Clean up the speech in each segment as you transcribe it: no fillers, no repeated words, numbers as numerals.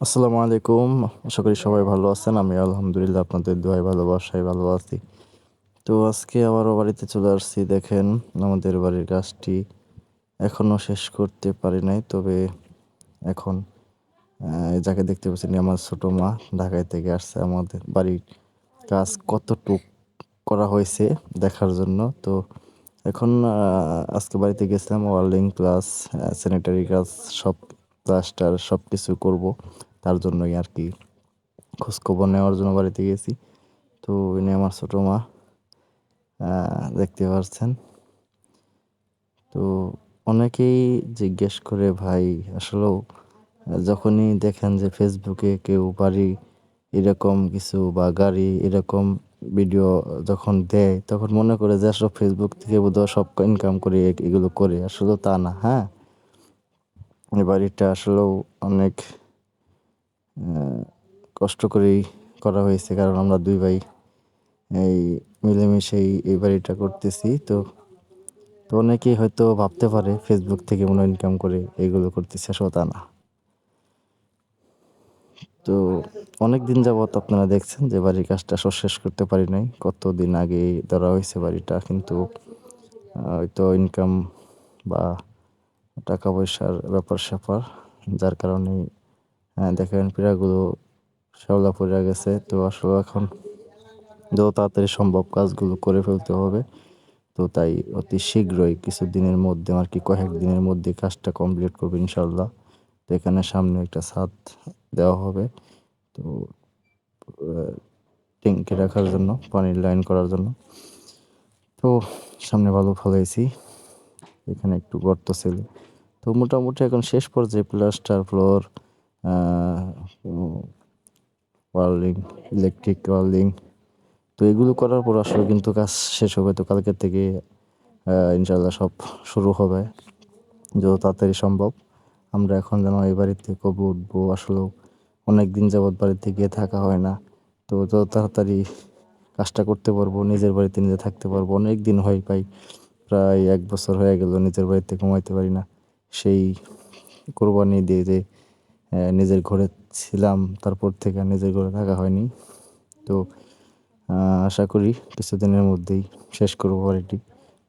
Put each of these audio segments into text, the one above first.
আসসালামু আলাইকুম। আশা করি সবাই ভালো আছেন। আমি আলহামদুলিল্লাহ আপনাদের দোয়ায় ভালোবাসায় ভালো আছি। তো আজকে আবারও বাড়িতে চলে আসছি। দেখেন আমাদের বাড়ির কাজটি এখনো শেষ করতে পারি নাই। তবে এখন যাকে দেখতে পাচ্ছেন আমার ছোট মা ঢাকায় থেকে আসছে আমাদের বাড়ির কাজ কতটুক করা হয়েছে দেখার জন্য। তো এখন আজকে বাড়িতে গেছিলাম ওয়েল্ডিং প্লাস স্যানিটারি কাজ সব প্লাস্টার সব কিছু করব। তার জন্যই আর কি খোঁজখবর নেওয়ার জন্য বাড়িতে গেছি। তো ইনি আমার ছোট মা, দেখতে পাচ্ছেন। তো অনেকেই জিজ্ঞেস করে ভাই আসলেও যখনই দেখেন যে ফেসবুকে কেউ বাড়ি এরকম কিছু বা গাড়ি এরকম ভিডিও যখন দেয় তখন মনে করে যে আসলে ফেসবুক থেকে বোধহয় সব ইনকাম করে এগুলো করে, আসলে তা না। হ্যাঁ, এই বাড়িটা আসলেও অনেক কষ্ট করেই করা হয়েছে, কারণ আমরা দুই ভাই এই মিলেমিশেই এই বাড়িটা করতেছি। তো তো অনেকেই হয়তো ভাবতে পারে ফেসবুক থেকে মনে ইনকাম করে এইগুলো করতেছে, আসলে তা না। তো অনেক দিন যাবত আপনারা দেখছেন যে বাড়ির কাজটা শেষ করতে পারি নাই। কতদিন আগে ধরা হয়েছে বাড়িটা, কিন্তু হয়তো ইনকাম বা টাকা পয়সার ব্যাপার স্যাপার যার কারণে দেখেন পিঁড়াগুলো শ্যাওলা পড়ে গেছে। তো আসলে এখন যত তাড়াতাড়ি সম্ভব কাজগুলো করে ফেলতে হবে। তো তাই অতি শীঘ্রই কিছুদিনের মধ্যে আর কি কয়েক দিনের মধ্যে কাজটা কমপ্লিট করবো ইনশাল্লাহ। তো এখানে সামনে একটা ছাদ দেওয়া হবে। তো ট্যাঙ্কি রাখার জন্য, পানির লাইন করার জন্য। তো সামনে ভালো ফলাইছি, এখানে একটু গর্ত ছিল। তো মোটামুটি এখন শেষ পর্যায়ে প্লাস্টার ফ্লোর, ওয়ার্লিং, ইলেকট্রিক ওয়ার্লিং। তো এগুলো করার পর আসলে কিন্তু কাজ শেষ হবে। তো কালকের থেকে ইনশাল্লাহ সব শুরু হবে যত তাড়াতাড়ি সম্ভব। আমরা এখন যেন এই বাড়িতে কবে উঠবো, আসলেও অনেক দিন যাবৎ বাড়িতে গিয়ে থাকা হয় না। তো যত তাড়াতাড়ি কাজটা করতে পারবো, নিজের বাড়িতে নিজে থাকতে পারবো। অনেক দিন হয়, প্রায় 1 বছর হয়ে গেল নিজের বাড়িতে ঘুমাইতে পারি না। সেই কোরবানি দিয়ে যে নিজের ঘরে ছিলাম, তারপর থেকে আর নিজের ঘরে থাকা হয়নি। তো আশা করি কিছুদিনের মধ্যেই শেষ করবো বাড়িটি।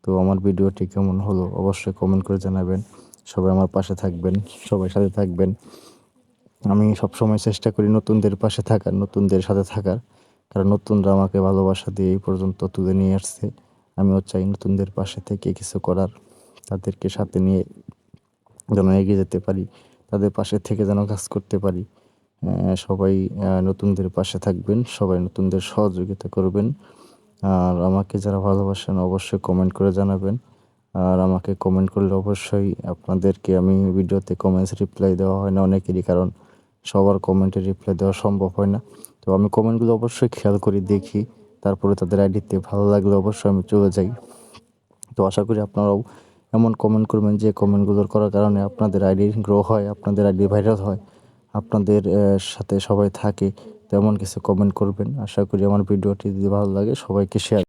তো আমার ভিডিওটি কেমন হলো অবশ্যই কমেন্ট করে জানাবেন। সবাই আমার পাশে থাকবেন, সবাই সাথে থাকবেন। আমি সবসময় চেষ্টা করি নতুনদের পাশে থাকার, নতুনদের সাথে থাকার, কারণ নতুনরা আমাকে ভালোবাসা দিয়ে এই পর্যন্ত তুলে নিয়ে আসছে। আমিও চাই নতুনদের পাশে থেকে কিছু করার, তাদেরকে সাথে নিয়ে যেন এগিয়ে যেতে পারি, তাদের পাশে থেকে যেন কাজ করতে পারি। সবাই নতুনদের পাশে থাকবেন, সবাই নতুনদের সহযোগিতা করবেন। আর আমাকে যারা ভালোবাসেন অবশ্যই কমেন্ট করে জানাবেন। আর আমাকে কমেন্ট করলে অবশ্যই আপনাদেরকে আমি ভিডিওতে কমেন্টস রিপ্লাই দেওয়া হয় না অনেকেরই, কারণ সবার কমেন্টে রিপ্লাই দেওয়া সম্ভব হয় না। তো আমি কমেন্টগুলো অবশ্যই খেয়াল করি, দেখি, তারপরে তাদের আইডিতে ভালো লাগলে অবশ্যই আমি চলে যাই। তো আশা করি আপনারাও এমন কমেন্ট করবেন যে কমেন্টগুলোর করার কারণে আপনাদের আইডি গ্রো হয়, আপনাদের আইডি ভাইরাল হয়, আপনাদের সাথে সবাই থাকে। তো এমন কিছু কমেন্ট করবেন। আশা করি আমার ভিডিওটি যদি ভালো লাগে সবাইকে শেয়ার